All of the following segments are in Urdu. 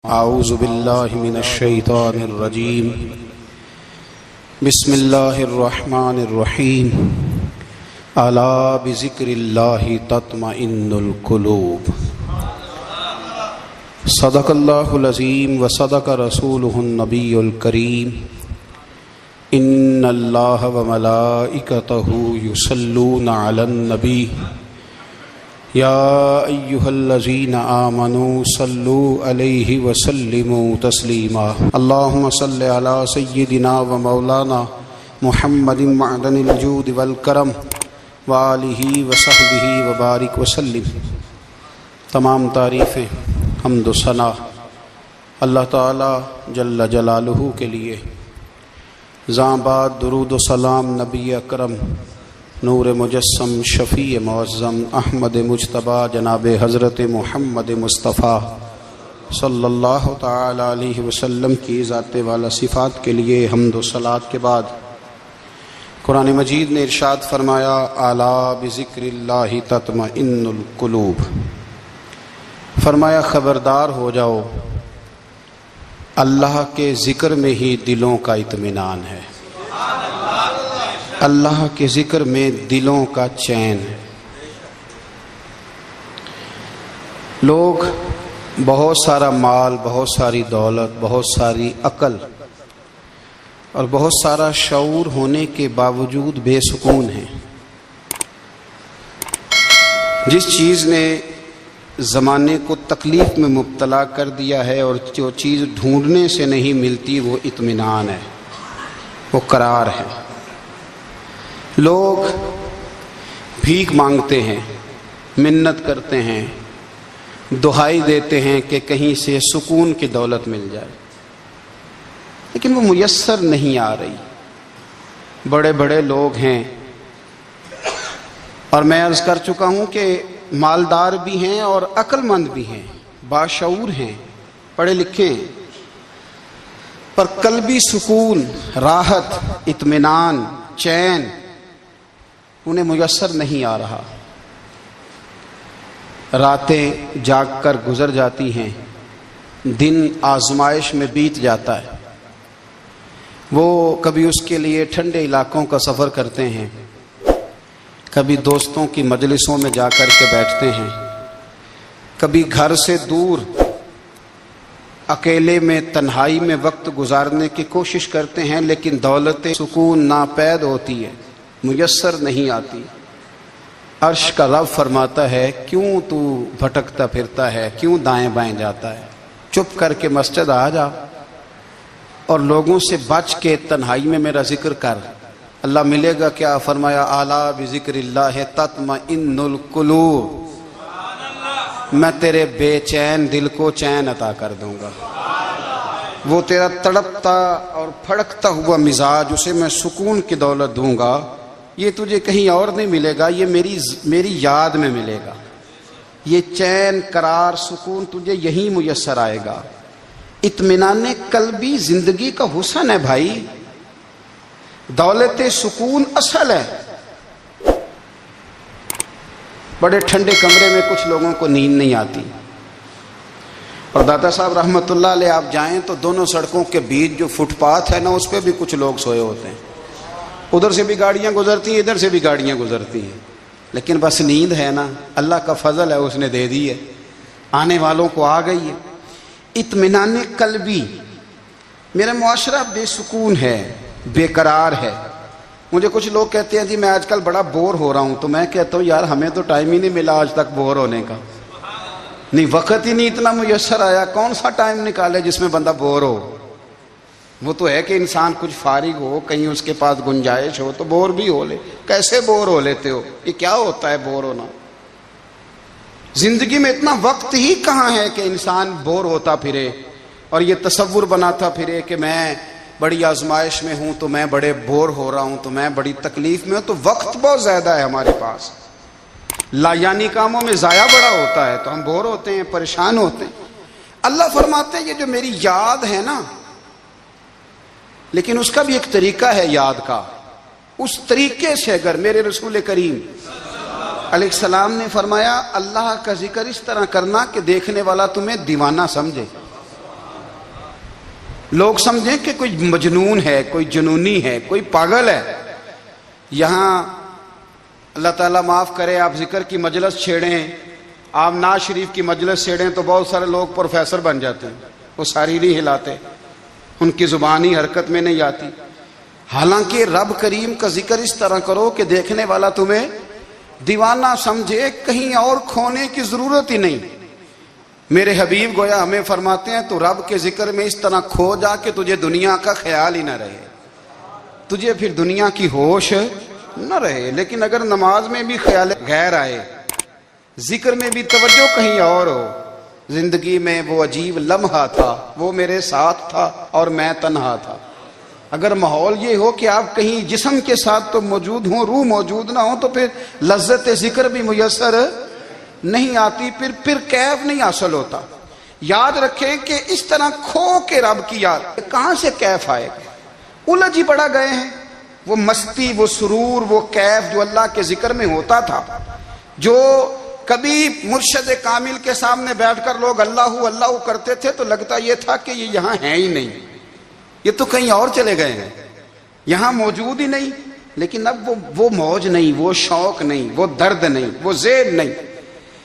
اعوذ باللہ من الشیطان الرجیم بسم اللہ الرحمن الرحیم الا بذکر اللہ تطمئن القلوب صدق اللہ العظیم وصدق رسولہ النبی الکریم ان اللہ وملائکتہ یصلون علی النبی یا ایہا الذین آمنوا صلوا علیہ وسلموا تسلیما اللہم صل علی سیدنا و مولانا محمد معدن الجود والکرم وآلہ وصحبہ وبارک وسلم۔ تمام تعریفیں حمد و ثنا اللہ تعالی جل جلالہ کے لیے۔ زاں بعد درود و سلام نبی اکرم نور مجسم شفیع معظم احمد مجتبی جناب حضرت محمد مصطفیٰ صلی اللہ تعالی علیہ وسلم کی ذات والا صفات کے لیے حمد و صلات کے بعد قرآن مجید نے ارشاد فرمایا الا بذکر اللہ تطمئن القلوب، فرمایا خبردار ہو جاؤ اللہ کے ذکر میں ہی دلوں کا اطمینان ہے، اللہ کے ذکر میں دلوں کا چین ہے۔ لوگ بہت سارا مال، بہت ساری دولت، بہت ساری عقل اور بہت سارا شعور ہونے کے باوجود بے سکون ہیں۔ جس چیز نے زمانے کو تکلیف میں مبتلا کر دیا ہے اور جو چیز ڈھونڈنے سے نہیں ملتی وہ اطمینان ہے، وہ قرار ہے۔ لوگ بھیک مانگتے ہیں، منت کرتے ہیں، دہائی دیتے ہیں کہ کہیں سے سکون کی دولت مل جائے، لیکن وہ میسر نہیں آ رہی۔ بڑے بڑے لوگ ہیں اور میں عرض کر چکا ہوں کہ مالدار بھی ہیں اور عقل مند بھی ہیں، باشعور ہیں، پڑھے لکھے ہیں، پر قلبی سکون، راحت، اطمینان، چین انہیں میسر نہیں آ رہا۔ راتیں جاگ کر گزر جاتی ہیں، دن آزمائش میں بیت جاتا ہے۔ وہ کبھی اس کے لیے ٹھنڈے علاقوں کا سفر کرتے ہیں، کبھی دوستوں کی مجلسوں میں جا کر کے بیٹھتے ہیں، کبھی گھر سے دور اکیلے میں تنہائی میں وقت گزارنے کی کوشش کرتے ہیں، لیکن دولت سکون ناپید ہوتی ہے، میسر نہیں آتی۔ عرش کا رب فرماتا ہے کیوں تو بھٹکتا پھرتا ہے، کیوں دائیں بائیں جاتا ہے، چپ کر کے مسجد آ جا اور لوگوں سے بچ کے تنہائی میں میرا ذکر کر۔ اللہ ملے گا کیا؟ فرمایا اعلیٰ بذکر اللہ تطمئن القلوب، میں تیرے بے چین دل کو چین عطا کر دوں گا۔ وہ تیرا تڑپتا اور پھڑکتا ہوا مزاج، اسے میں سکون کی دولت دوں گا۔ یہ تجھے کہیں اور نہیں ملے گا، یہ میری یاد میں ملے گا۔ یہ چین، قرار، سکون تجھے یہی میسر آئے گا۔ اطمینان قلبی زندگی کا حسن ہے بھائی، دولت سکون اصل ہے۔ بڑے ٹھنڈے کمرے میں کچھ لوگوں کو نیند نہیں آتی، اور داتا صاحب رحمۃ اللہ علیہ آپ جائیں تو دونوں سڑکوں کے بیچ جو فٹ پاتھ ہے نا، اس پہ بھی کچھ لوگ سوئے ہوتے ہیں۔ ادھر سے بھی گاڑیاں گزرتی ہیں، ادھر سے بھی گاڑیاں گزرتی ہیں، لیکن بس نیند ہے نا، اللہ کا فضل ہے، اس نے دے دی ہے، آنے والوں کو آ گئی ہے۔ اطمینان قلبی، میرا معاشرہ بے سکون ہے، بے قرار ہے۔ مجھے کچھ لوگ کہتے ہیں جی میں آج کل بڑا بور ہو رہا ہوں، تو میں کہتا ہوں یار ہمیں تو ٹائم ہی نہیں ملا آج تک بور ہونے کا، نہیں وقت ہی نہیں اتنا میسر آیا، کون سا ٹائم نکالے جس میں بندہ بور ہو۔ وہ تو ہے کہ انسان کچھ فارغ ہو، کہیں اس کے پاس گنجائش ہو تو بور بھی ہو لے۔ کیسے بور ہو لیتے ہو؟ یہ کیا ہوتا ہے بور ہونا؟ زندگی میں اتنا وقت ہی کہاں ہے کہ انسان بور ہوتا پھرے اور یہ تصور بناتا پھرے کہ میں بڑی آزمائش میں ہوں، تو میں بڑے بور ہو رہا ہوں، تو میں بڑی تکلیف میں ہوں۔ تو وقت بہت زیادہ ہے ہمارے پاس، لا یعنی کاموں میں ضائع بڑا ہوتا ہے، تو ہم بور ہوتے ہیں، پریشان ہوتے ہیں۔ اللہ فرماتے ہیں یہ جو میری یاد ہے نا، لیکن اس کا بھی ایک طریقہ ہے یاد کا، اس طریقے سے اگر میرے رسول کریم علیہ السلام نے فرمایا اللہ کا ذکر اس طرح کرنا کہ دیکھنے والا تمہیں دیوانہ سمجھے، لوگ سمجھیں کہ کوئی مجنون ہے، کوئی جنونی ہے، کوئی پاگل ہے۔ یہاں اللہ تعالیٰ معاف کرے، آپ ذکر کی مجلس چھیڑیں، آپ ناز شریف کی مجلس چھیڑیں تو بہت سارے لوگ پروفیسر بن جاتے ہیں، وہ ساری نہیں ہلاتے، ان کی زبان ہی حرکت میں نہیں آتی۔ حالانکہ رب کریم کا ذکر اس طرح کرو کہ دیکھنے والا تمہیں دیوانہ سمجھے، کہیں اور کھونے کی ضرورت ہی نہیں۔ میرے حبیب گویا ہمیں فرماتے ہیں تو رب کے ذکر میں اس طرح کھو جا کہ تجھے دنیا کا خیال ہی نہ رہے، تجھے پھر دنیا کی ہوش نہ رہے۔ لیکن اگر نماز میں بھی خیال غیر آئے، ذکر میں بھی توجہ کہیں اور ہو، زندگی میں وہ عجیب لمحہ تھا، وہ میرے ساتھ تھا اور میں تنہا تھا، اگر ماحول یہ ہو کہ آپ کہیں جسم کے ساتھ تو موجود ہوں، روح موجود نہ ہو، تو پھر لذت ذکر بھی میسر نہیں آتی، پھر کیف نہیں حاصل ہوتا۔ یاد رکھیں کہ اس طرح کھو کے رب کی یاد کہاں سے کیف آئے گا؟ الجھ ہی پڑا گئے ہیں۔ وہ مستی، وہ سرور، وہ کیف جو اللہ کے ذکر میں ہوتا تھا، جو کبھی مرشد کامل کے سامنے بیٹھ کر لوگ اللہ اللہ کرتے تھے تو لگتا یہ تھا کہ یہ یہاں ہیں ہی نہیں، یہ تو کہیں اور چلے گئے ہیں، یہاں موجود ہی نہیں۔ لیکن اب وہ موج نہیں، وہ شوق نہیں، وہ درد نہیں، وہ ذیل نہیں۔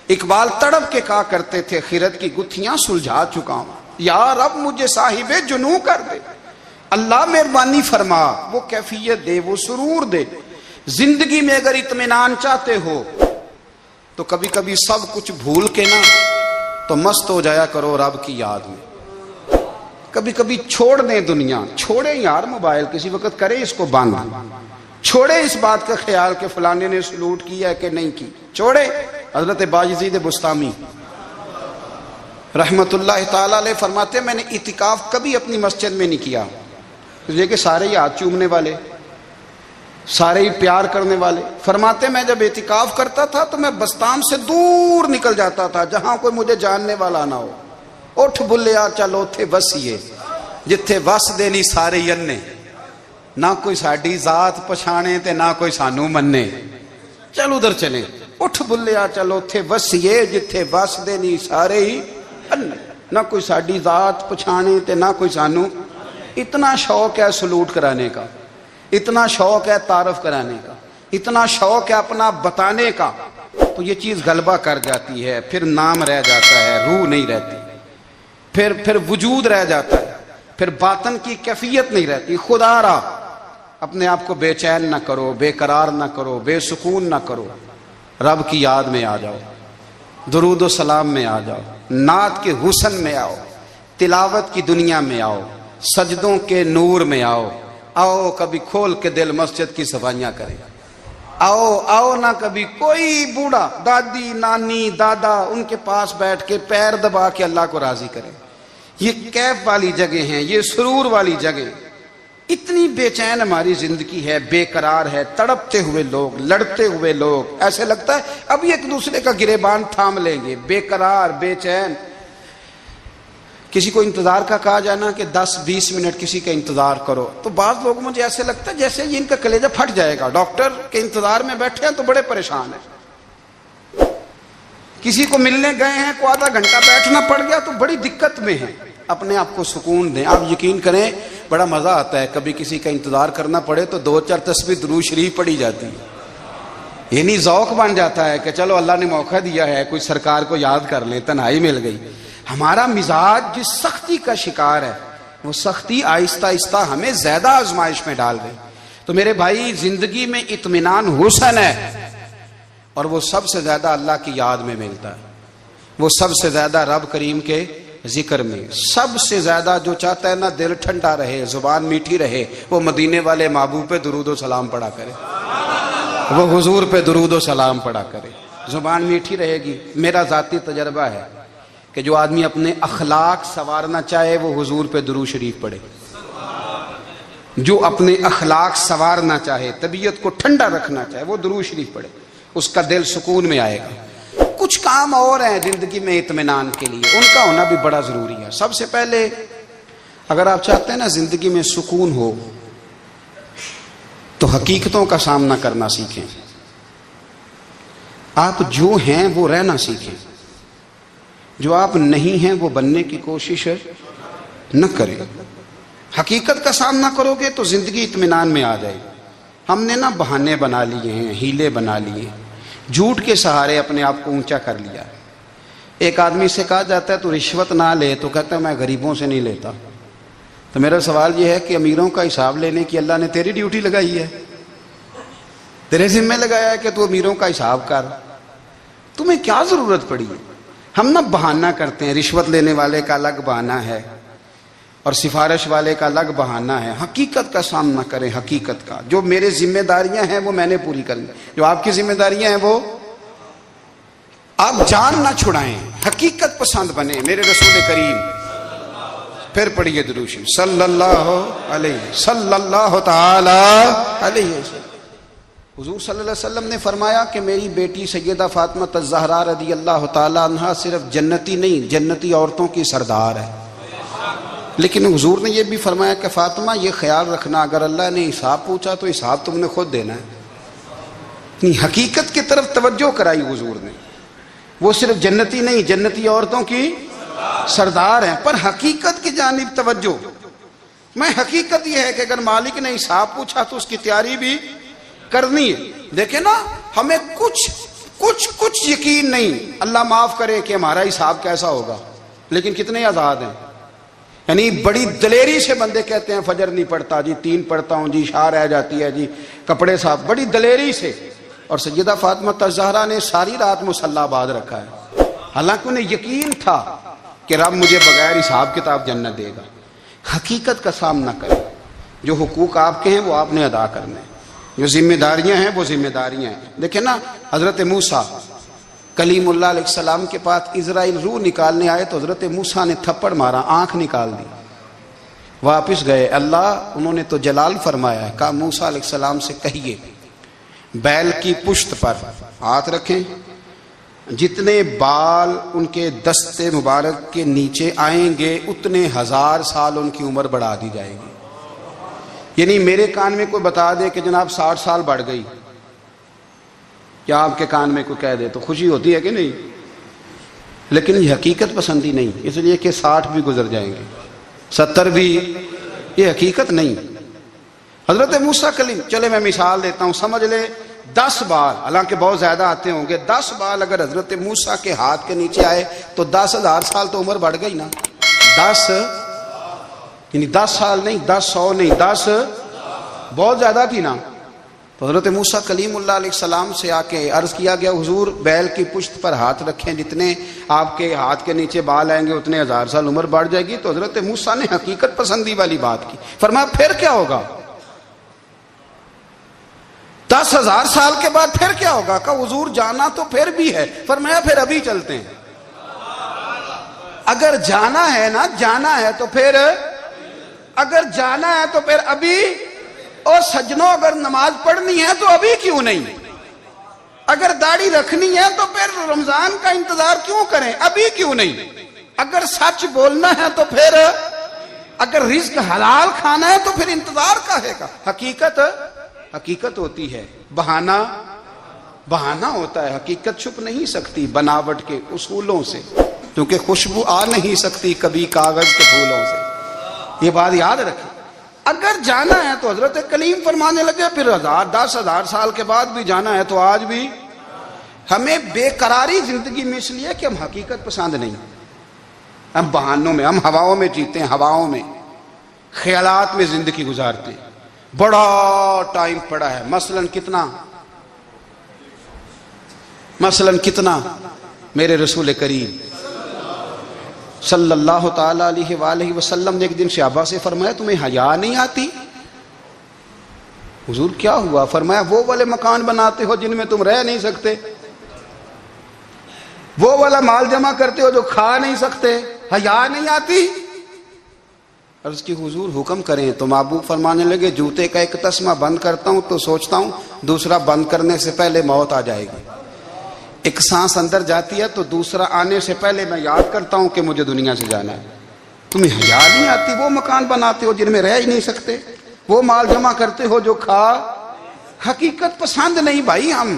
اقبال تڑپ کے کہا کرتے تھے خیرت کی گتھیاں سلجھا چکا ہوں، یا رب مجھے صاحب جنوں کر دے، اللہ مہربانی فرما، وہ کیفیت دے، وہ سرور دے۔ زندگی میں اگر اطمینان چاہتے ہو تو کبھی کبھی سب کچھ بھول کے نا تو مست ہو جایا کرو رب کی یاد میں۔ کبھی کبھی چھوڑ دیں دنیا، چھوڑیں یار موبائل، کسی وقت کریں اس کو بند، چھوڑیں اس بات کا خیال کہ فلانے نے سلوٹ کیا ہے کہ نہیں کی، چھوڑیں۔ حضرت باجزید بستامی رحمت اللہ تعالیٰ علیہ فرماتے ہیں میں نے اعتکاف کبھی اپنی مسجد میں نہیں کیا، اس لیے کہ سارے ہی ہاتھ چومنے والے، سارے ہی پیار کرنے والے۔ فرماتے میں جب اعتکاف کرتا تھا تو میں بستان سے دور نکل جاتا تھا جہاں کوئی مجھے جاننے والا نہ ہو۔ اٹھ بلیا چلو اتھے وسیے جتھے وس دینی سارے ینے، نہ کوئی ساڈی ذات پچھانے تے نہ کوئی سانو مننے، چلو ادھر چلیں۔ اٹھ بلیا چلو اتھے وسیے جتھے وس دینی سارے ہی انے، نہ کوئی ساڈی ذات پچھانے تے نہ کوئی سانو۔ اتنا شوق ہے سلوٹ کرانے کا، اتنا شوق ہے تعارف کرانے کا، اتنا شوق ہے اپنا بتانے کا، تو یہ چیز غلبہ کر جاتی ہے، پھر نام رہ جاتا ہے، روح نہیں رہتی، پھر وجود رہ جاتا ہے، پھر باطن کی کیفیت نہیں رہتی۔ خدا را اپنے آپ کو بے چین نہ کرو، بے قرار نہ کرو، بے سکون نہ کرو، رب کی یاد میں آ جاؤ، درود و سلام میں آ جاؤ، نعت کے حسن میں آؤ، تلاوت کی دنیا میں آؤ، سجدوں کے نور میں آؤ، آؤ کبھی کھول کے دل مسجد کی صفائیاں کریں، آؤ نہ کبھی کوئی بوڑھا دادی نانی دادا ان کے پاس بیٹھ کے پیر دبا کے اللہ کو راضی کریں۔ یہ کیف والی جگہ ہیں، یہ سرور والی جگہ۔ اتنی بے چین ہماری زندگی ہے، بے قرار ہے، تڑپتے ہوئے لوگ، لڑتے ہوئے لوگ، ایسے لگتا ہے ابھی ایک دوسرے کا گریبان تھام لیں گے، بے قرار بے چین۔ کسی کو انتظار کا کہا جائے نا کہ 10-20 منٹ کسی کا انتظار کرو تو بعض لوگ مجھے ایسے لگتا ہے جیسے یہ ان کا کلیجہ پھٹ جائے گا، ڈاکٹر کے انتظار میں بیٹھے ہیں تو بڑے پریشان ہیں۔ کسی کو ملنے گئے ہیں کو آدھا گھنٹہ بیٹھنا پڑ گیا تو بڑی دقت میں ہیں۔ اپنے آپ کو سکون دیں۔ آپ یقین کریں بڑا مزہ آتا ہے، کبھی کسی کا انتظار کرنا پڑے تو 2-4 تسبیح درود شریف پڑھی جاتی ہے، یعنی ذوق بن جاتا ہے کہ چلو اللہ نے موقع دیا ہے، کوئی سرکار کو یاد کر لیں، تنہائی مل گئی۔ ہمارا مزاج جس سختی کا شکار ہے وہ سختی آہستہ آہستہ ہمیں زیادہ آزمائش میں ڈال گئی۔ تو میرے بھائی زندگی میں اطمینان حسن ہے، اور وہ سب سے زیادہ اللہ کی یاد میں ملتا ہے، وہ سب سے زیادہ رب کریم کے ذکر میں، سب سے زیادہ جو چاہتا ہے نا دل ٹھنڈا رہے، زبان میٹھی رہے، وہ مدینے والے محبوب پہ درود و سلام پڑھا کرے، وہ حضور پہ درود و سلام پڑھا کرے، زبان میٹھی رہے گی۔ میرا ذاتی تجربہ ہے کہ جو آدمی اپنے اخلاق سنوارنا چاہے وہ حضور پہ درود شریف پڑھے، جو اپنے اخلاق سنوارنا چاہے، طبیعت کو ٹھنڈا رکھنا چاہے، وہ درود شریف پڑھے، اس کا دل سکون میں آئے گا۔ کچھ کام اور ہیں زندگی میں اطمینان کے لیے، ان کا ہونا بھی بڑا ضروری ہے۔ سب سے پہلے اگر آپ چاہتے ہیں نا زندگی میں سکون ہو تو حقیقتوں کا سامنا کرنا سیکھیں، آپ جو ہیں وہ رہنا سیکھیں، جو آپ نہیں ہیں وہ بننے کی کوشش نہ کریں۔ حقیقت کا سامنا کرو گے تو زندگی اطمینان میں آ جائے گی۔ ہم نے نا بہانے بنا لیے ہیں، ہیلے بنا لیے، جھوٹ کے سہارے اپنے آپ کو اونچا کر لیا۔ ایک آدمی سے کہا جاتا ہے تو رشوت نہ لے، تو کہتا ہے میں غریبوں سے نہیں لیتا۔ تو میرا سوال یہ ہے کہ امیروں کا حساب لینے کی اللہ نے تیری ڈیوٹی لگائی ہے، تیرے ذمہ لگایا ہے کہ تو امیروں کا حساب کر، تمہیں کیا ضرورت پڑی ہے؟ ہم نا بہانہ کرتے ہیں، رشوت لینے والے کا الگ بہانہ ہے اور سفارش والے کا الگ بہانہ ہے۔ حقیقت کا سامنا کریں، حقیقت کا۔ جو میرے ذمہ داریاں ہیں وہ میں نے پوری کرنی، جو آپ کی ذمہ داریاں ہیں وہ آپ جان نہ چھڑائیں، حقیقت پسند بنے۔ میرے رسول کریم، پھر پڑھیے درود شریف صلی اللہ تعالی علیہ وسلم۔ حضور صلی اللہ علیہ وسلم نے فرمایا کہ میری بیٹی سیدہ فاطمہ الزہرا رضی اللہ تعالی عنہا صرف جنتی نہیں، جنتی عورتوں کی سردار ہے۔ لیکن حضور نے یہ بھی فرمایا کہ فاطمہ یہ خیال رکھنا، اگر اللہ نے حساب پوچھا تو حساب تم نے خود دینا ہے۔ حقیقت کی طرف توجہ کرائی حضور نے، وہ صرف جنتی نہیں، جنتی عورتوں کی سردار ہیں، پر حقیقت کی جانب توجہ۔ میں حقیقت یہ ہے کہ اگر مالک نے حساب پوچھا تو اس کی تیاری بھی کرنی ہے۔ دیکھیں نا، ہمیں کچھ یقین نہیں، اللہ معاف کرے کہ ہمارا حساب کیسا ہوگا، لیکن کتنے آزاد ہیں۔ یعنی بڑی دلیری سے بندے کہتے ہیں فجر نہیں پڑھتا جی، 3 پڑھتا ہوں جی، شاہ رہ جاتی ہے جی، کپڑے صاف، بڑی دلیری سے۔ اور سیدہ فاطمہ الزہرا نے ساری رات مصلی باندھ رکھا ہے، حالانکہ انہیں یقین تھا کہ رب مجھے بغیر حساب کتاب جنت دے گا۔ حقیقت کا سامنا کریں، جو حقوق آپ کے ہیں وہ آپ نے ادا کرنے ہیں، جو ذمہ داریاں ہیں وہ ذمہ داریاں ہیں۔ دیکھیں نا، حضرت موسیٰ کلیم اللہ علیہ السلام کے پاس اسرائیل روح نکالنے آئے تو حضرت موسیٰ نے تھپڑ مارا، آنکھ نکال دی، واپس گئے۔ اللہ انہوں نے تو جلال فرمایا، کہا موسیٰ علیہ السلام سے کہیے بیل کی پشت پر ہاتھ رکھیں، جتنے بال ان کے دستے مبارک کے نیچے آئیں گے اتنے 1000 سال ان کی عمر بڑھا دی جائے گی۔ یعنی میرے کان میں کوئی بتا دے کہ جناب 60 سال بڑھ گئی، یا آپ کے کان میں کوئی کہہ دے تو خوشی ہوتی ہے کہ نہیں؟ لیکن یہ حقیقت پسندی نہیں، اس لیے کہ 60 بھی گزر جائیں گے، 70 بھی، یہ حقیقت نہیں۔ حضرت موسیٰ کلیم، چلے میں مثال دیتا ہوں، سمجھ لے 10 بال، حالانکہ بہت زیادہ آتے ہوں گے، 10 بال اگر حضرت موسیٰ کے ہاتھ کے نیچے آئے تو 10,000 سال تو عمر بڑھ گئی نا۔ 10 یعنی 10 سال نہیں، 10 100 نہیں، 10 بہت زیادہ تھی نا۔ تو حضرت موسیٰ کلیم اللہ علیہ السلام سے آ کے عرض کیا گیا، حضور بیل کی پشت پر ہاتھ رکھیں، جتنے آپ کے ہاتھ کے نیچے بال آئیں گے اتنے 1000 سال عمر بڑھ جائے گی۔ تو حضرت موسیٰ نے حقیقت پسندی والی بات کی، فرمایا پھر کیا ہوگا؟ 10,000 سال کے بعد پھر کیا ہوگا؟ کہا حضور جانا تو پھر بھی ہے، فرمایا پھر ابھی چلتے ہیں۔ اگر جانا ہے نا، جانا ہے تو پھر، اگر جانا ہے تو پھر ابھی۔ اور سجنوں، اگر نماز پڑھنی ہے تو ابھی کیوں نہیں؟ اگر داڑھی رکھنی ہے تو پھر رمضان کا انتظار کیوں کریں؟ ابھی کیوں نہیں؟ اگر سچ بولنا ہے تو پھر، اگر رزق حلال کھانا ہے تو پھر انتظار کاہے کا؟ حقیقت ہوتی ہے، بہانہ ہوتا ہے، حقیقت چھپ نہیں سکتی بناوٹ کے اصولوں سے، کیونکہ خوشبو آ نہیں سکتی کبھی کاغذ کے پھولوں سے۔ یہ بات یاد رکھیں، اگر جانا ہے تو حضرت کلیم فرمانے لگے پھر 10,000 سال کے بعد بھی جانا ہے تو آج بھی۔ ہمیں بے قراری زندگی میں اس لیے کہ ہم حقیقت پسند نہیں، ہم بہانوں میں، ہم ہواؤں میں جیتے ہیں، ہواؤں میں، خیالات میں زندگی گزارتے ہیں۔ بڑا ٹائم پڑا ہے، مثلاً کتنا میرے رسول کریم صلی اللہ تعالی علیہ وآلہ وسلم نے ایک دن صحابہ سے فرمایا تمہیں حیا نہیں آتی؟ حضور کیا ہوا؟ فرمایا وہ والے مکان بناتے ہو جن میں تم رہ نہیں سکتے، وہ والا مال جمع کرتے ہو جو کھا نہیں سکتے، حیا نہیں آتی؟ عرض کی حضور حکم کریں تو محبوب فرمانے لگے جوتے کا ایک تسمہ بند کرتا ہوں تو سوچتا ہوں دوسرا بند کرنے سے پہلے موت آ جائے گی، ایک سانس اندر جاتی ہے تو دوسرا آنے سے پہلے میں یاد کرتا ہوں کہ مجھے دنیا سے جانا ہے۔ تمہیں حیا نہیں آتی؟ وہ مکان بناتے ہو جن میں رہ ہی نہیں سکتے، وہ مال جمع کرتے ہو جو کھا۔ حقیقت پسند نہیں بھائی ہم۔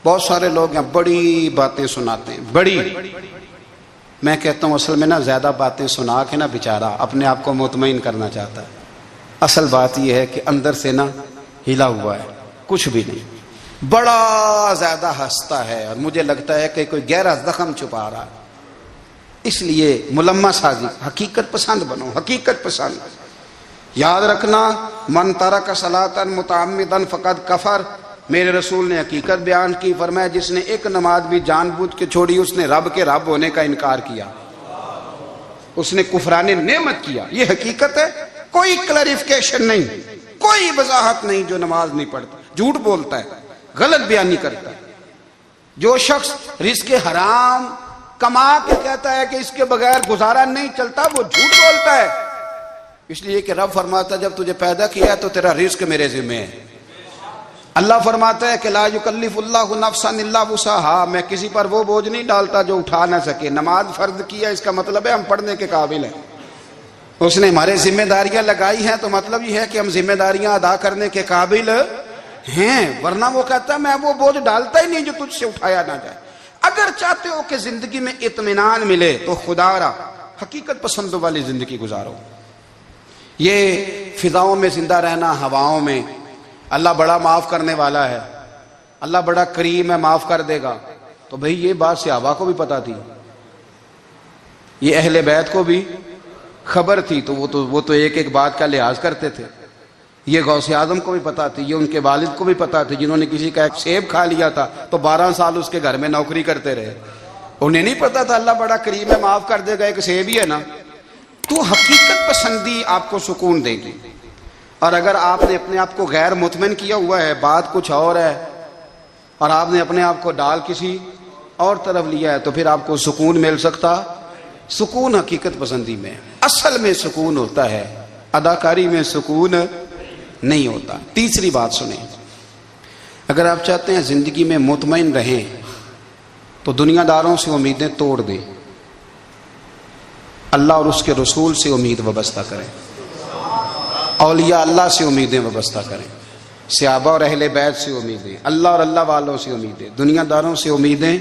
بہت سارے لوگ ہیں بڑی باتیں سناتے ہیں، بڑی میں کہتا ہوں اصل میں نا زیادہ باتیں سنا کے نا بیچارہ اپنے آپ کو مطمئن کرنا چاہتا ہے. اصل بات یہ ہے کہ اندر سے نا ہلا ہوا ہے، کچھ بھی نہیں، بڑا زیادہ ہنستا ہے اور مجھے لگتا ہے کہ کوئی گہرا زخم چھپا رہا ہے. اس لیے ملمہ سازی، حقیقت پسند بنو، حقیقت پسند. یاد رکھنا، من ترک صلاۃ متعمدا فقد کفر. میرے رسول نے حقیقت بیان کی، فرمایا جس نے ایک نماز بھی جان بوجھ کے چھوڑی اس نے رب کے رب ہونے کا انکار کیا، اس نے کفران نعمت کیا. یہ حقیقت ہے، کوئی کلیریفیکیشن نہیں، کوئی وضاحت نہیں. جو نماز نہیں پڑھتا جھوٹ بولتا ہے، غلط بیانی کرتا ہے. جو شخص رزق حرام کما کے کہتا ہے کہ اس کے بغیر گزارا نہیں چلتا، وہ جھوٹ بولتا ہے. اس لیے کہ رب فرماتا ہے جب تجھے پیدا کیا تو تیرا رزق میرے ذمہ ہے. اللہ فرماتا ہے کہ لا یکلف اللہ نفسا الا وسعہا، میں کسی پر وہ بوجھ نہیں ڈالتا جو اٹھا نہ سکے. نماز فرض کیا اس کا مطلب ہے ہم پڑھنے کے قابل ہیں. اس نے ہمارے ذمہ داریاں لگائی ہیں تو مطلب یہ ہے کہ ہم ذمہ داریاں ادا کرنے کے قابل ہیں، ورنہ وہ کہتا ہے میں وہ بوجھ ڈالتا ہی نہیں جو تجھ سے اٹھایا نہ جائے. اگر چاہتے ہو کہ زندگی میں اطمینان ملے تو خدا را حقیقت پسندوں والی زندگی گزارو. یہ فضاؤں میں زندہ رہنا، ہواؤں میں اللہ بڑا معاف کرنے والا ہے، اللہ بڑا کریم ہے، معاف کر دے گا. تو بھئی یہ بات صحابہ کو بھی پتا تھی، یہ اہل بیت کو بھی خبر تھی، تو وہ تو ایک ایک بات کا لحاظ کرتے تھے. یہ غوث اعظم کو بھی پتا تھی، یہ ان کے والد کو بھی پتا تھی جنہوں نے کسی کا ایک سیب کھا لیا تھا تو 12 سال اس کے گھر میں نوکری کرتے رہے. انہیں نہیں پتا تھا اللہ بڑا کریم ہے، معاف کر دے گا، ایک سیب ہی ہے نا. تو حقیقت پسندی آپ کو سکون دے گی. اور اگر آپ نے اپنے آپ کو غیر مطمئن کیا ہوا ہے، بات کچھ اور ہے، اور آپ نے اپنے آپ کو ڈال کسی اور طرف لیا ہے، تو پھر آپ کو سکون مل سکتا؟ سکون حقیقت پسندی میں، اصل میں سکون ہوتا ہے، اداکاری میں سکون نہیں ہوتا. تیسری بات سنیں، اگر آپ چاہتے ہیں زندگی میں مطمئن رہیں تو دنیا داروں سے امیدیں توڑ دیں، اللہ اور اس کے رسول سے امید وابستہ کریں، اولیاء اللہ سے امیدیں وابستہ کریں، صحابہ اور اہل بیت سے امیدیں، اللہ اور اللہ والوں سے امیدیں، دنیا داروں سے امیدیں.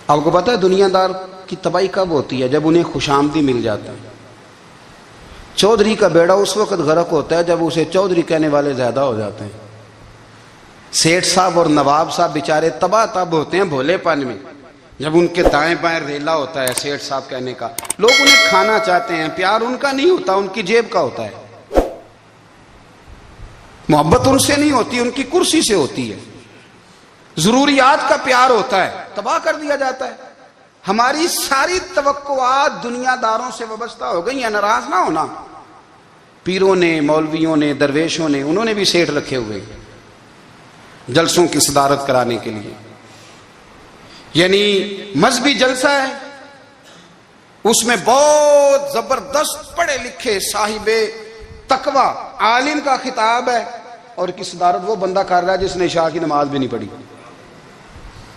آپ کو پتہ ہے دنیا دار کی تباہی کب ہوتی ہے؟ جب انہیں خوش آمدی مل جاتا ہے. چودھری کا بیڑا اس وقت غرق ہوتا ہے جب اسے چودھری کہنے والے زیادہ ہو جاتے ہیں. سیٹھ صاحب اور نواب صاحب بیچارے تباہ تب ہوتے ہیں بھولے پن میں، جب ان کے دائیں بائیں ریلا ہوتا ہے سیٹھ صاحب کہنے کا. لوگ انہیں کھانا چاہتے ہیں، پیار ان کا نہیں ہوتا، ان کی جیب کا ہوتا ہے. محبت ان سے نہیں ہوتی، ان کی کرسی سے ہوتی ہے. ضروریات کا پیار ہوتا ہے، تباہ کر دیا جاتا ہے. ہماری ساری توقعات دنیا داروں سے وابستہ ہو گئی ہیں. ناراض نہ ہونا، پیروں نے، مولویوں نے، درویشوں نے، انہوں نے بھی سیٹ رکھے ہوئے جلسوں کی صدارت کرانے کے لیے. یعنی مذہبی جلسہ ہے، اس میں بہت زبردست پڑھے لکھے صاحب تقوی عالم کا خطاب ہے، اور کی صدارت وہ بندہ کر رہا ہے جس نے عشاء کی نماز بھی نہیں پڑھی.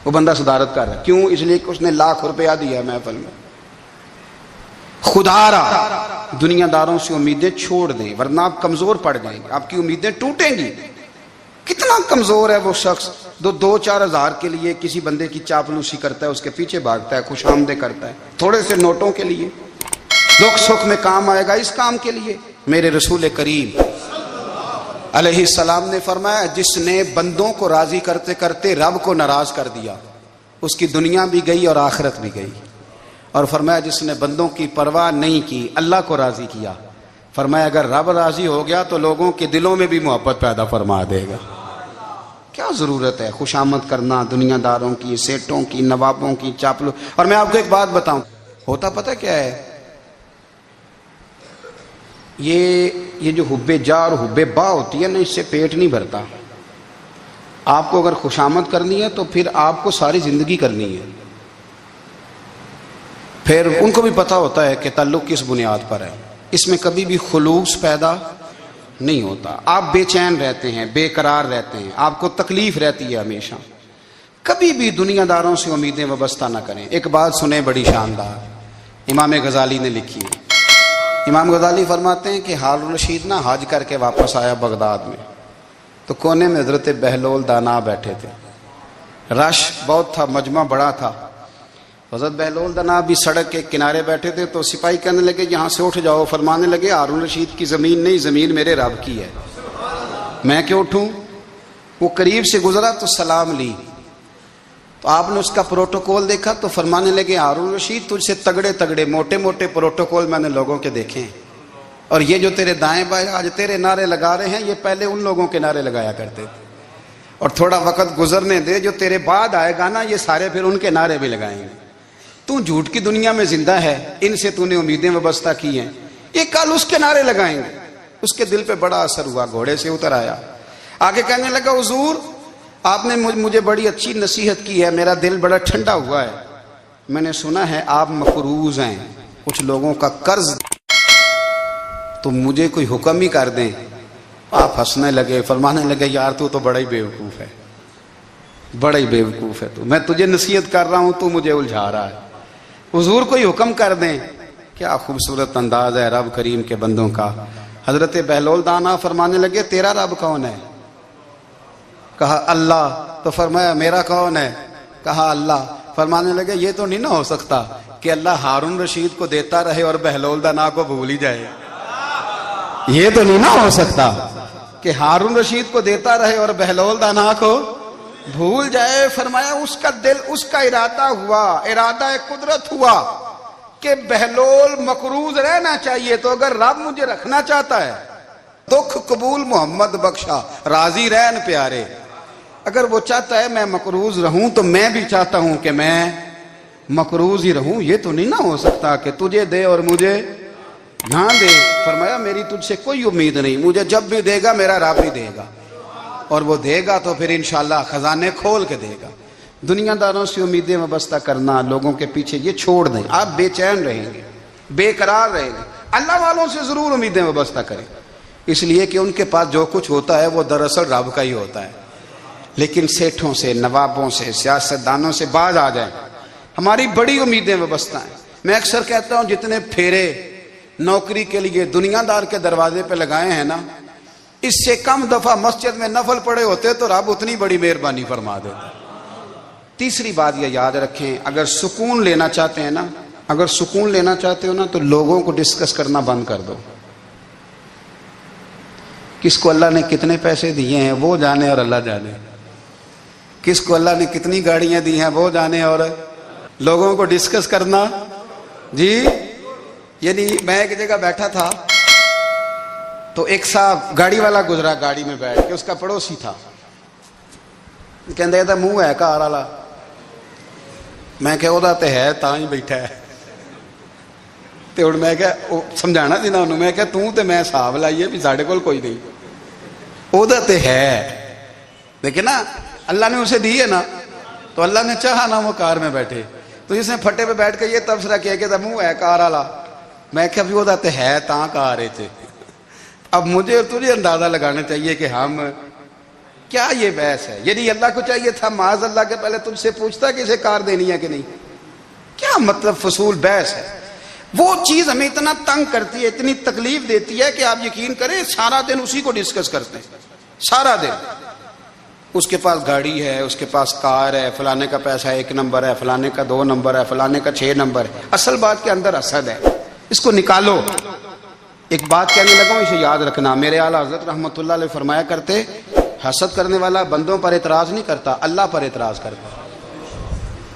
وہ بندہ صدارت کر رہا ہے، کیوں؟ اس لیے کہ اس نے ₹1,00,000 دیا محفل میں. خدا را دنیا داروں سے امیدیں چھوڑ دیں، ورنہ آپ کمزور پڑ جائیں گے، آپ کی امیدیں ٹوٹیں گی. کتنا کمزور ہے وہ شخص جو 2-4 ہزار کے لیے کسی بندے کی چاپلوسی کرتا ہے، اس کے پیچھے بھاگتا ہے، خوش آمدیں کرتا ہے تھوڑے سے نوٹوں کے لیے. دکھ سکھ میں کام آئے گا اس کام کے لیے. میرے رسول کریم علیہ السلام نے فرمایا جس نے بندوں کو راضی کرتے کرتے رب کو ناراض کر دیا، اس کی دنیا بھی گئی اور آخرت بھی گئی. اور فرمایا جس نے بندوں کی پرواہ نہیں کی، اللہ کو راضی کیا، فرمایا اگر رب راضی ہو گیا تو لوگوں کے دلوں میں بھی محبت پیدا فرما دے گا. کیا ضرورت ہے خوشامد کرنا دنیا داروں کی، سیٹوں کی، نوابوں کی، چاپلو. اور میں آپ کو ایک بات بتاؤں، ہوتا پتہ کیا ہے؟ یہ جو حب جا اور حب با ہوتی ہے نا، اس سے پیٹ نہیں بھرتا. آپ کو اگر خوشامد کرنی ہے تو پھر آپ کو ساری زندگی کرنی ہے. پھر ان کو بھی پتہ ہوتا ہے کہ تعلق کس بنیاد پر ہے، اس میں کبھی بھی خلوص پیدا نہیں ہوتا. آپ بے چین رہتے ہیں، بے قرار رہتے ہیں، آپ کو تکلیف رہتی ہے ہمیشہ. کبھی بھی دنیا داروں سے امیدیں وابستہ نہ کریں. ایک بات سنیں بڑی شاندار، امام غزالی نے لکھی ہے. امام غزالی فرماتے ہیں کہ ہارون رشید نا حج کر کے واپس آیا بغداد میں، تو کونے میں حضرت بہلول دانا بیٹھے تھے. رش بہت تھا، مجمع بڑا تھا. حضرت بہلول دنا بھی سڑک کے کنارے بیٹھے تھے تو سپاہی کہنے لگے یہاں سے اٹھ جاؤ، فرمانے لگے ہارون رشید کی زمین نہیں، زمین میرے رب کی ہے، میں کیوں اٹھوں؟ وہ قریب سے گزرا تو سلام لی، تو آپ نے اس کا پروٹوکول دیکھا تو فرمانے لگے ہارون رشید تجھ سے تگڑے تگڑے موٹے موٹے پروٹوکول میں نے لوگوں کے دیکھے ہیں، اور یہ جو تیرے دائیں بائیں آج تیرے نعرے لگا رہے ہیں یہ پہلے ان لوگوں کے نعرے لگایا کرتے تھے، اور تھوڑا وقت گزرنے دے، جو تیرے بعد آئے گا نا یہ سارے پھر ان کے نعرے بھی لگائیں گے۔ تو جھوٹ کی دنیا میں زندہ ہے، ان سے تو نے امیدیں وابستہ کی ہیں، یہ کل اس کے نعرے لگائیں گے۔ اس کے دل پہ بڑا اثر ہوا، گھوڑے سے اتر آیا، آگے کہنے لگا حضور آپ نے مجھے بڑی اچھی نصیحت کی ہے، میرا دل بڑا ٹھنڈا ہوا ہے، میں نے سنا ہے آپ مقروض ہیں، کچھ لوگوں کا قرض، تو مجھے کوئی حکم ہی کر دیں۔ آپ ہنسنے لگے، فرمانے لگے یار تو بڑا ہی بیوقوف ہے، بڑا ہی بیوقوف ہے تو، میں تجھے نصیحت کر رہا ہوں تو مجھے الجھا رہا ہے، حضور کوئی حکم کر دیں۔ کیا خوبصورت انداز ہے رب کریم کے بندوں کا۔ حضرت بہلول دانا فرمانے لگے تیرا رب کون ہے؟ کہا اللہ، تو فرمایا میرا کون ہے؟ کہا اللہ۔ فرمانے لگے یہ تو نہیں نہ ہو سکتا کہ اللہ ہارون رشید کو دیتا رہے اور بہلول دانا کو بھول ہی جائے، یہ تو نہیں نہ ہو سکتا کہ ہارون رشید کو دیتا رہے اور بہلول دانا کو بھول جائے۔ فرمایا اس کا دل، اس کا ارادہ ہوا، ارادہ قدرت ہوا کہ بہلول مقروض رہنا چاہیے، تو اگر رب مجھے رکھنا چاہتا ہے، دکھ قبول محمد بخشا راضی رہن پیارے، اگر وہ چاہتا ہے میں مقروض رہوں تو میں بھی چاہتا ہوں کہ میں مقروض ہی رہوں، یہ تو نہیں نہ ہو سکتا کہ تجھے دے اور مجھے نہ دے۔ فرمایا میری تجھ سے کوئی امید نہیں، مجھے جب بھی دے گا میرا رب ہی دے گا، اور وہ دے گا تو پھر انشاءاللہ خزانے کھول کے دے گا۔ دنیا داروں سے امیدیں وابستہ کرنا، لوگوں کے پیچھے، یہ چھوڑ دیں، آپ بے چین رہیں گے، بے قرار رہیں گے۔ اللہ والوں سے ضرور امیدیں وابستہ کریں، اس لیے کہ ان کے پاس جو کچھ ہوتا ہے وہ دراصل رب کا ہی ہوتا ہے، لیکن سیٹھوں سے، نوابوں سے، سیاستدانوں سے باز آ جائیں، ہماری بڑی امیدیں وابستہ ہیں۔ میں اکثر کہتا ہوں جتنے پھیرے نوکری کے لیے دنیا دار کے دروازے پہ لگائے ہیں نا، اس سے کم دفعہ مسجد میں نفل پڑے ہوتے تو رب اتنی بڑی مہربانی فرما دیتا۔ تیسری بات یہ یاد رکھیں، اگر سکون لینا چاہتے ہیں نا، اگر سکون لینا چاہتے ہو نا تو لوگوں کو ڈسکس کرنا بند کر دو۔ کس کو اللہ نے کتنے پیسے دیے ہیں وہ جانے اور اللہ جانے، کس کو اللہ نے کتنی گاڑیاں دی ہیں وہ جانے، اور لوگوں کو ڈسکس کرنا۔ جی یعنی میں ایک جگہ بیٹھا تھا تو ایک صاحب گاڑی والا گزرا، گاڑی میں بیٹھ کے، اس کا پڑوسی تھا، کہندے تھا منہ ہے کار والا، میں کہ وہ تے ہے تاں ہی بیٹھا ہے، تے ہن میں کہ سمجھانا سی نا انہوں، میں کہ توں تے میں حساب لائیے بھی ساڈے کول کوئی نہیں، وہ تے ہے، لیکن نا اللہ نے اسے دی ہے نا، تو اللہ نے چاہا نا وہ کار میں بیٹھے، تو جس نے پھٹے پہ بیٹھ کے یہ تبصرہ کیا کہ منہ ہے کار والا، میں کہ ابھی وہ تے ہے تاں کار ہے تھے۔ اب مجھے اور تجھے اندازہ لگانا چاہیے کہ ہم کیا یہ بحث ہے، یعنی اللہ کو چاہیے تھا معاذ اللہ کے پہلے تجھ سے پوچھتا کہ اسے کار دینی ہے کہ نہیں، کیا مطلب فضول بحث ہے۔ وہ چیز ہمیں اتنا تنگ کرتی ہے، اتنی تکلیف دیتی ہے کہ آپ یقین کریں سارا دن اسی کو ڈسکس کرتے ہیں، سارا دن اس کے پاس گاڑی ہے، اس کے پاس کار ہے، فلانے کا پیسہ 1 نمبر ہے، فلانے کا 2 نمبر ہے، فلانے کا 6 نمبر ہے، اصل بات کے اندر حسد ہے، اس کو نکالو۔ ایک بات کہنے لگا ہوں، اسے یاد رکھنا، میرے اعلیٰ حضرت رحمۃ اللہ علیہ فرمایا کرتے، حسد کرنے والا بندوں پر اعتراض نہیں کرتا، اللہ پر اعتراض کرتا ہے۔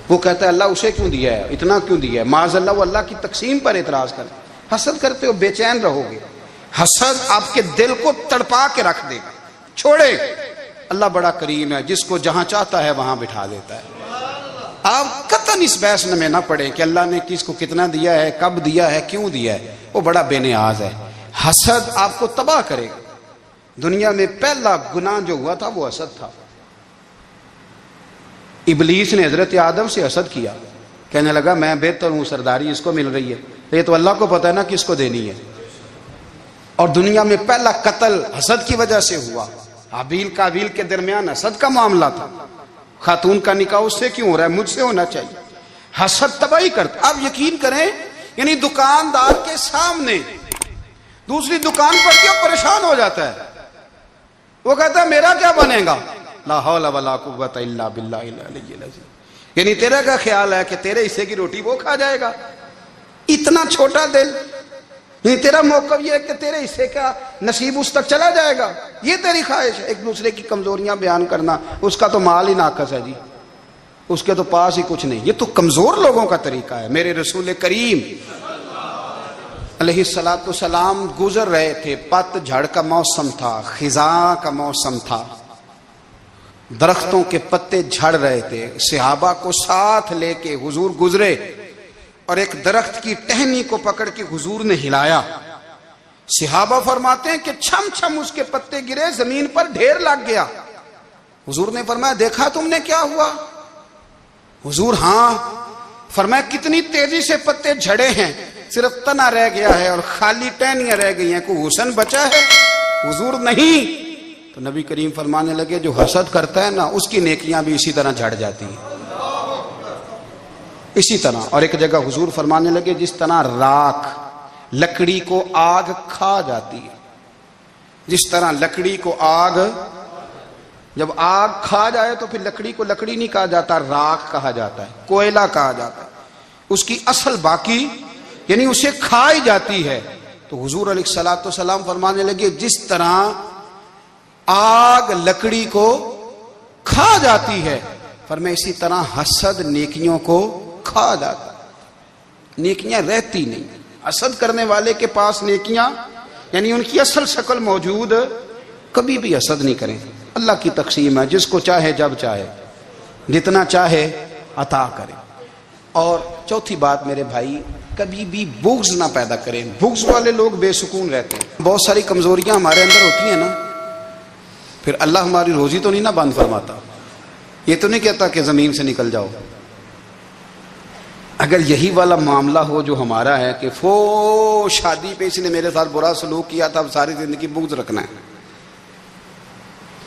وہ کہتا ہے اللہ اسے کیوں دیا ہے، اتنا کیوں دیا ہے، معاذ اللہ وہ اللہ کی تقسیم پر اعتراض کرتا ہے۔ حسد کرتے ہو بے چین رہو گے، حسد آپ کے دل کو تڑپا کے رکھ دے گا، چھوڑے۔ اللہ بڑا کریم ہے، جس کو جہاں چاہتا ہے وہاں بٹھا دیتا ہے۔ آپ قطعاً اس بحث میں نہ پڑیں کہ اللہ نے کس کو کتنا دیا ہے، کب دیا ہے، کیوں دیا ہے، وہ بڑا بے نیاز ہے۔ حسد آپ کو تباہ کرے گا۔ دنیا میں پہلا گناہ جو ہوا تھا وہ حسد تھا۔ ابلیس نے حضرت آدم سے حسد کیا، کہنے لگا میں بہتر ہوں، سرداری اس کو مل رہی ہے، یہ تو اللہ کو پتہ ہے نا کس کو دینی ہے۔ اور دنیا میں پہلا قتل حسد کی وجہ سے ہوا، حابیل قابیل کے درمیان حسد کا معاملہ تھا، خاتون کا نکاح اس سے کیوں ہو رہا ہے، مجھ سے ہونا چاہیے۔ حسد تباہی کرتا۔ آپ یقین کریں، یعنی دکاندار کے سامنے دوسری دکان پر کیا پریشان ہو جاتا ہے، وہ کہتا ہے میرا کیا بنے گا، لا حول ولا قوت الا باللہ العلی العظیم۔ یعنی تیرا کیا خیال ہے کہ تیرے حصے کی روٹی وہ کھا جائے گا؟ اتنا چھوٹا دل. یعنی تیرا موقف یہ ہے کہ تیرے حصے کا نصیب اس تک چلا جائے گا، یہ تیری خواہش ہے. ایک دوسرے کی کمزوریاں بیان کرنا، اس کا تو مال ہی ناقص ہے جی، اس کے تو پاس ہی کچھ نہیں. یہ تو کمزور لوگوں کا طریقہ ہے. میرے رسول کریم علیہ الصلوۃ والسلام گزر رہے تھے، پت جھڑ کا موسم تھا، خزاں کا موسم تھا، درختوں کے پتے جھڑ رہے تھے. صحابہ کو ساتھ لے کے حضور گزرے اور ایک درخت کی ٹہنی کو پکڑ کے حضور نے ہلایا. صحابہ فرماتے ہیں کہ چھم چھم اس کے پتے گرے، زمین پر ڈھیر لگ گیا. حضور نے فرمایا دیکھا تم نے کیا ہوا؟ حضور ہاں. فرمایا کتنی تیزی سے پتے جھڑے ہیں، صرف تنا رہ گیا ہے اور خالی ٹہنیاں رہ گئی ہیں، کوئی حسن بچا ہے؟ حضور نہیں. تو نبی کریم فرمانے لگے جو حسد کرتا ہے نا، اس کی نیکیاں بھی اسی طرح جھڑ جاتی ہیں، اسی طرح. اور ایک جگہ حضور فرمانے لگے جس طرح راکھ لکڑی کو آگ کھا جاتی ہے، جس طرح لکڑی کو آگ، جب آگ کھا جائے تو پھر لکڑی کو لکڑی نہیں کہا جاتا، راکھ کہا جاتا ہے، کوئلہ کہا جاتا ہے، اس کی اصل باقی یعنی اسے کھائی جاتی ہے. تو حضور علیہ الصلوۃ والسلام فرمانے لگے جس طرح آگ لکڑی کو کھا جاتی ہے، فرمایا اسی طرح حسد نیکیوں کو کھا جاتا ہے، نیکیاں رہتی نہیں. حسد کرنے والے کے پاس نیکیاں یعنی ان کی اصل شکل موجود، کبھی بھی حسد نہیں کریں. اللہ کی تقسیم ہے، جس کو چاہے جب چاہے جتنا چاہے عطا کرے. اور چوتھی بات میرے بھائی، کبھی بھی بغض نہ پیدا کریں. بغض والے لوگ بے سکون رہتے ہیں. بہت ساری کمزوریاں ہمارے اندر ہوتی ہیں نا، پھر اللہ ہماری روزی تو نہیں نہ بند فرماتا. یہ تو نہیں کہتا کہ زمین سے نکل جاؤ. اگر یہی والا معاملہ ہو جو ہمارا ہے کہ شادی پہ اس نے میرے ساتھ برا سلوک کیا تھا، اب ساری زندگی بغض رکھنا ہے.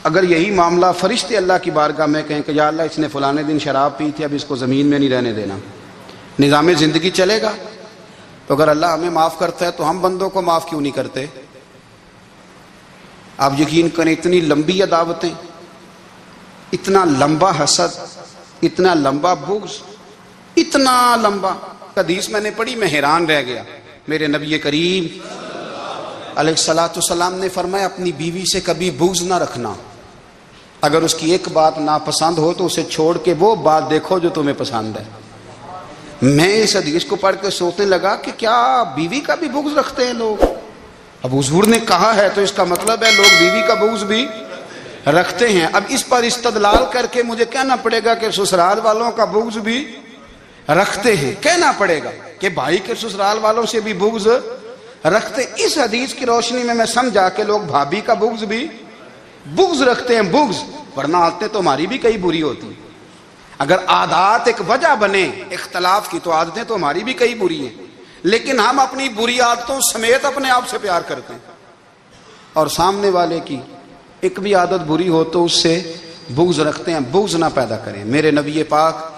اگر یہی معاملہ فرشتے اللہ کی بارگاہ میں کہیں کہ یا اللہ اس نے فلانے دن شراب پی تھی، اب اس کو زمین میں نہیں رہنے دینا، نظام زندگی چلے گا. تو اگر اللہ ہمیں معاف کرتا ہے تو ہم بندوں کو معاف کیوں نہیں کرتے؟ آپ یقین کریں اتنی لمبی عداوتیں، اتنا لمبا حسد، اتنا لمبا بغض، اتنا لمبا. حدیث میں نے پڑھی، میں حیران رہ گیا. میرے نبی کریم علیہ الصلوۃ والسلام نے فرمایا اپنی بیوی سے کبھی بغض نہ رکھنا. اگر اس کی ایک بات ناپسند ہو تو اسے چھوڑ کے وہ بات دیکھو جو تمہیں پسند ہے. میں اس حدیث کو پڑھ کے سوچنے لگا کہ کیا بیوی کا بھی بغض رکھتے ہیں لوگ؟ اب حضور نے کہا ہے تو اس کا مطلب ہے لوگ بیوی کا بغض بھی رکھتے ہیں. اب اس پر استدلال کر کے مجھے کہنا پڑے گا کہ سسرال والوں کا بغض بھی رکھتے ہیں. کہنا پڑے گا کہ بھائی کے سسرال والوں سے بھی بغض رکھتے. اس حدیث کی روشنی میں سمجھا کہ لوگ بھابھی کا بغض بھی بغض رکھتے ہیں. بغض، ورنہ عادتیں تو ہماری بھی کئی بری ہوتی ہیں. اگر عادات ایک وجہ بنے اختلاف کی تو عادتیں تو ہماری بھی کئی بری ہیں، لیکن ہم اپنی بری عادتوں سمیت اپنے آپ سے پیار کرتے ہیں، اور سامنے والے کی ایک بھی عادت بری ہو تو اس سے بغض رکھتے ہیں. بغض نہ پیدا کریں. میرے نبی پاک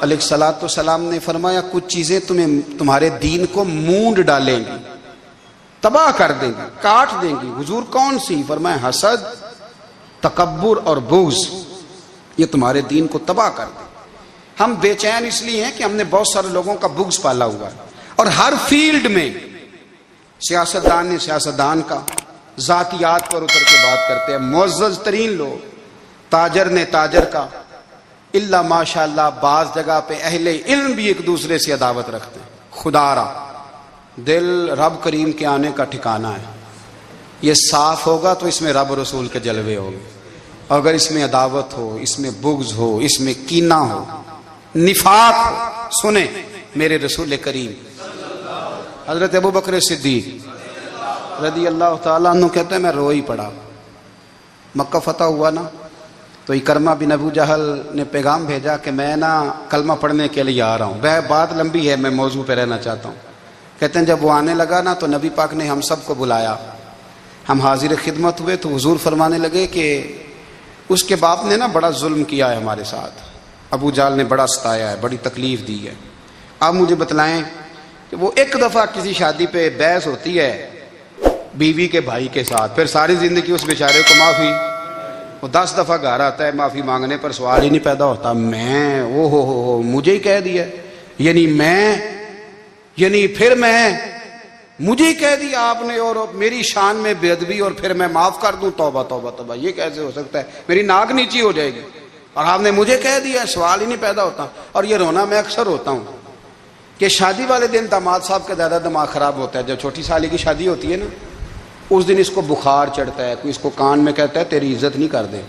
علیہ الصلوۃ والسلام نے فرمایا کچھ چیزیں تمہارے دین کو مونڈ ڈالیں گی، تباہ کر دیں گی، کاٹ دیں گی. حضور کون سی؟ فرمایا حسد، تکبر اور بغض، یہ تمہارے دین کو تباہ کر دیں. ہم بے چین اس لیے ہیں کہ ہم نے بہت سارے لوگوں کا بغض پالا ہوا ہے، اور ہر فیلڈ میں سیاستدان نے سیاستدان کا، ذاتیات پر اتر کے بات کرتے ہیں، معزز ترین لوگ، تاجر نے تاجر کا، اللہ ماشاء اللہ بعض جگہ پہ اہل علم بھی ایک دوسرے سے عداوت رکھتے ہیں. خدا را دل رب کریم کے آنے کا ٹھکانہ ہے. یہ صاف ہوگا تو اس میں رب رسول کے جلوے ہوں گے. اگر اس میں عداوت ہو، اس میں بغض ہو، اس میں کینہ ہو، نفاق ہو، سنیں میرے رسول کریم حضرت ابو بکر صدیق رضی اللہ تعالیٰ عنہ کہتے ہیں میں رو ہی پڑا. مکہ فتح ہوا نا تو اکرمہ بن ابو جہل نے پیغام بھیجا کہ میں نا کلمہ پڑھنے کے لیے آ رہا ہوں. بات لمبی ہے، میں موضوع پہ رہنا چاہتا ہوں. کہتے ہیں جب وہ آنے لگا نا تو نبی پاک نے ہم سب کو بلایا، ہم حاضر خدمت ہوئے تو حضور فرمانے لگے کہ اس کے باپ نے نا بڑا ظلم کیا ہے ہمارے ساتھ، ابو جہل نے بڑا ستایا ہے، بڑی تکلیف دی ہے. آپ مجھے بتلائیں کہ وہ ایک دفعہ کسی شادی پہ بحث ہوتی ہے بیوی کے بھائی کے ساتھ، پھر ساری زندگی اس بیچارے کو معافی. وہ 10 دفعہ گھر آتا ہے معافی مانگنے پر سوال ہی نہیں پیدا ہوتا، میں او ہو مجھے ہی کہہ دیا، یعنی پھر میں مجھے ہی کہہ دیا آپ نے اور میری شان میں بے ادبی، اور پھر میں معاف کر دوں؟ توبہ توبہ توبہ، یہ کیسے ہو سکتا ہے؟ میری ناک نیچی ہو جائے گی اور آپ نے مجھے کہہ دیا، سوال ہی نہیں پیدا ہوتا۔ اور یہ رونا میں اکثر ہوتا ہوں کہ شادی والے دن داماد صاحب کا زیادہ دماغ خراب ہوتا ہے۔ جب چھوٹی سالی کی شادی ہوتی ہے نا، اس دن اس کو بخار چڑھتا ہے، کوئی اس کو کان میں کہتا ہے تیری عزت نہیں کر دے،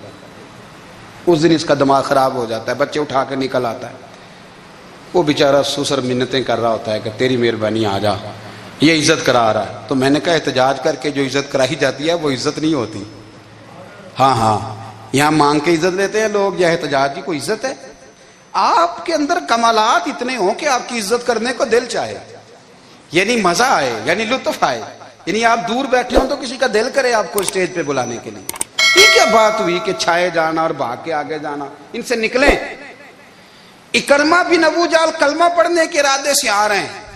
اس دن اس کا دماغ خراب ہو جاتا ہے، بچے اٹھا کے نکل آتا ہے، وہ بیچارہ سسر منتیں کر رہا ہوتا ہے کہ تیری مہربانی آ جا، یہ عزت کرا رہا ہے۔ تو میں نے کہا احتجاج کر کے جو عزت کرائی جاتی ہے وہ عزت نہیں ہوتی۔ ہاں یہاں مانگ کے عزت لیتے ہیں لوگ، یا احتجاج کی کوئی عزت ہے؟ آپ کے اندر کمالات اتنے ہوں کہ آپ کی عزت کرنے کو دل چاہے، یعنی مزہ آئے، یعنی لطف آئے، یعنی آپ دور بیٹھے ہوں تو کسی کا دل کرے آپ کو اسٹیج پہ بلانے کے لیے۔ یہ کیا بات ہوئی کہ چھائے جانا اور بھاگ کے آگے جانا؟ ان سے نکلیں۔ اکرمہ بن ابو جہل کلمہ پڑھنے کے ارادے سے آ رہے ہیں،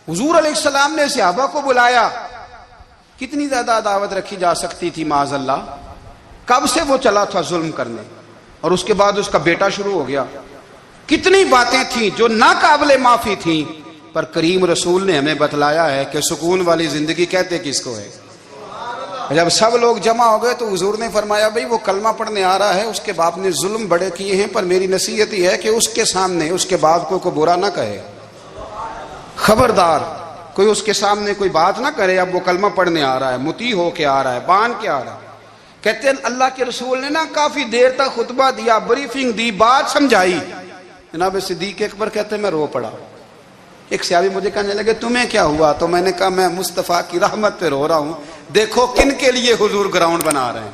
حضور علیہ السلام نے صحابہ کو بلایا۔ کتنی زیادہ عداوت رکھی جا سکتی تھی معاذ اللہ؟ کب سے وہ چلا تھا ظلم کرنے، اور اس کے بعد اس کا بیٹا شروع ہو گیا۔ کتنی باتیں تھیں جو ناقابل معافی تھیں، پر کریم رسول نے ہمیں بتلایا ہے کہ سکون والی زندگی کہتے کس کو ہے۔ جب سب لوگ جمع ہو گئے تو حضور نے فرمایا بھئی وہ کلمہ پڑھنے آ رہا ہے، اس کے باپ نے ظلم بڑے کیے ہیں، پر میری نصیحت یہ ہے کہ اس کے سامنے اس کے باپ کو کوئی برا نہ کہے، خبردار کوئی اس کے سامنے کوئی بات نہ کرے۔ اب وہ کلمہ پڑھنے آ رہا ہے، مطیع ہو کے آ رہا ہے، بان کے آ رہا ہے۔ کہتے ہیں اللہ کے رسول نے نا کافی دیر تک خطبہ دیا، بریفنگ دی، بات سمجھائی۔ جناب صدیق اکبر کہتے ہیں میں رو پڑا۔ ایک صحابی مجھے کہنے لگے تمہیں کیا ہوا؟ تو میں نے کہا میں مصطفیٰ کی رحمت پہ رو رہا ہوں۔ دیکھو کن کے لیے حضور گراؤنڈ بنا رہے ہیں،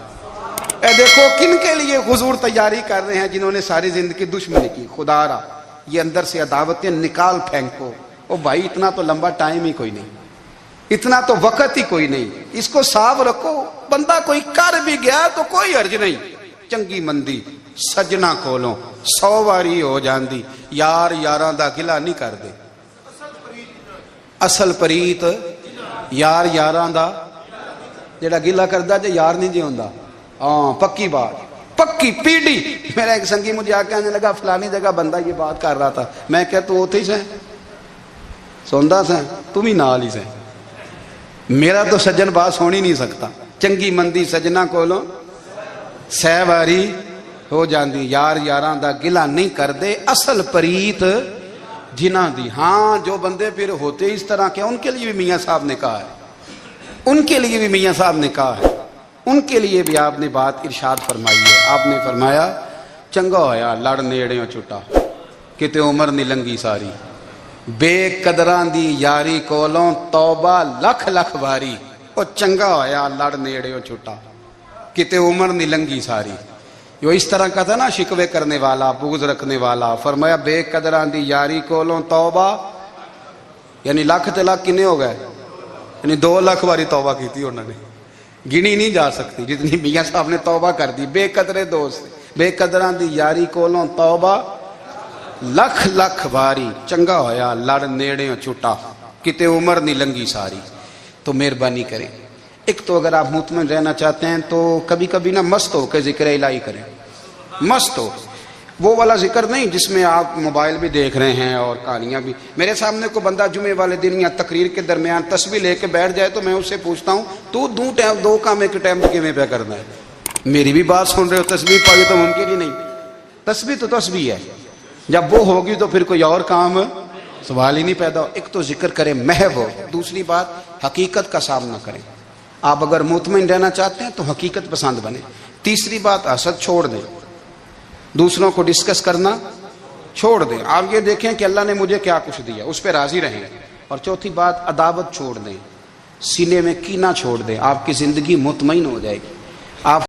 اے دیکھو کن کے لیے حضور تیاری کر رہے ہیں، جنہوں نے ساری زندگی دشمنی کی۔ خدا را یہ اندر سے عداوتیں نکال پھینکو۔ او بھائی اتنا تو لمبا ٹائم ہی کوئی نہیں، اتنا تو وقت ہی کوئی نہیں، اس کو صاف رکھو۔ بندہ کوئی کر بھی گیا تو کوئی حرج نہیں، چنگی مندی سجنا کولوں 100 واری ہو جاندی، یار یاراں دا گلا نہیں کر دے۔ اصل پریت یار یاراں دا جڑا گلا کردا جے یار نہیں جی ہوندا۔ ہاں پکی بات، پکی پیڑی۔ میرا ایک سنگی مجھے آ کے آنے لگا فلانی جگہ بندہ یہ بات کر رہا تھا، میں کہ تو اوتھے ہی سے سوندا سا، تم ہی نال ہی سے، میرا تو سجن باس ہو ہی نہیں سکتا۔ چنگی مندی سجنا کولوں 100 واری ہو جاندی، یار یاراں دا گلا نہیں کر دے، اصل پریت جنہ دی۔ ہاں جو بندے پھر ہوتے اس طرح کے، ان کے لیے بھی میاں صاحب نے کہا ہے، ان کے لیے بھی میاں صاحب نے کہا ہے، ان کے لیے بھی آپ نے بات ارشاد فرمائی ہے۔ آپ نے فرمایا چنگا ہویا لڑ نیڑیوں چھٹا، کتے عمر نہیں لنگی ساری، بے قدراں دی یاری کولوں توبہ لکھ لکھ باری۔ او چنگا ہویا لڑ نیڑیوں چھٹا، کتے عمر نہیں لنگی ساری۔ جو اس طرح کا تھا نا شکوے کرنے والا، بغض رکھنے والا، فرمایا بے قدراں دی یاری کولوں توبہ، یعنی لاکھ تے لاکھ کنے ہو گئے، یعنی 2 لاکھ باری توبہ کی تھی انہوں نے، گنی نہیں جا سکتی جتنی میاں صاحب نے توبہ کر دی۔ بے قدرے دوست، بے قدراں دی یاری کولوں توبہ لکھ لکھ باری، چنگا ہویا لڑ نیڑیوں چھٹا، کتے عمر نہیں لنگی ساری۔ تو مہربانی کریں، ایک تو اگر آپ مطمئن رہنا چاہتے ہیں تو کبھی کبھی نا مست ہو کے ذکر الہی کریں، مست ہو، وہ والا ذکر نہیں جس میں آپ موبائل بھی دیکھ رہے ہیں اور کہانیاں بھی۔ میرے سامنے کو بندہ جمعے والے دن یا تقریر کے درمیان تسبیح لے کے بیٹھ جائے تو میں اس سے پوچھتا ہوں تو دو کام ایک ٹائم کے میں پہ کرنا ہے؟ میری بھی بات سن رہے ہو، تسبیح پائی تو ممکن ہی نہیں۔ تسبیح تو تسبیح ہے، جب وہ ہوگی تو پھر کوئی اور کام سوال ہی نہیں پیدا ہو۔ ایک تو ذکر کریں محو ہو، دوسری بات حقیقت کا سامنا کریں۔ آپ اگر مطمئن رہنا چاہتے ہیں تو حقیقت پسند بنے۔ تیسری بات حسد چھوڑ دیں، دوسروں کو ڈسکس کرنا چھوڑ دیں، آپ یہ دیکھیں کہ اللہ نے مجھے کیا کچھ دیا، اس پہ راضی رہیں۔ اور چوتھی بات عداوت چھوڑ دیں، سینے میں کینہ چھوڑ دیں، آپ کی زندگی مطمئن ہو جائے گی۔ آپ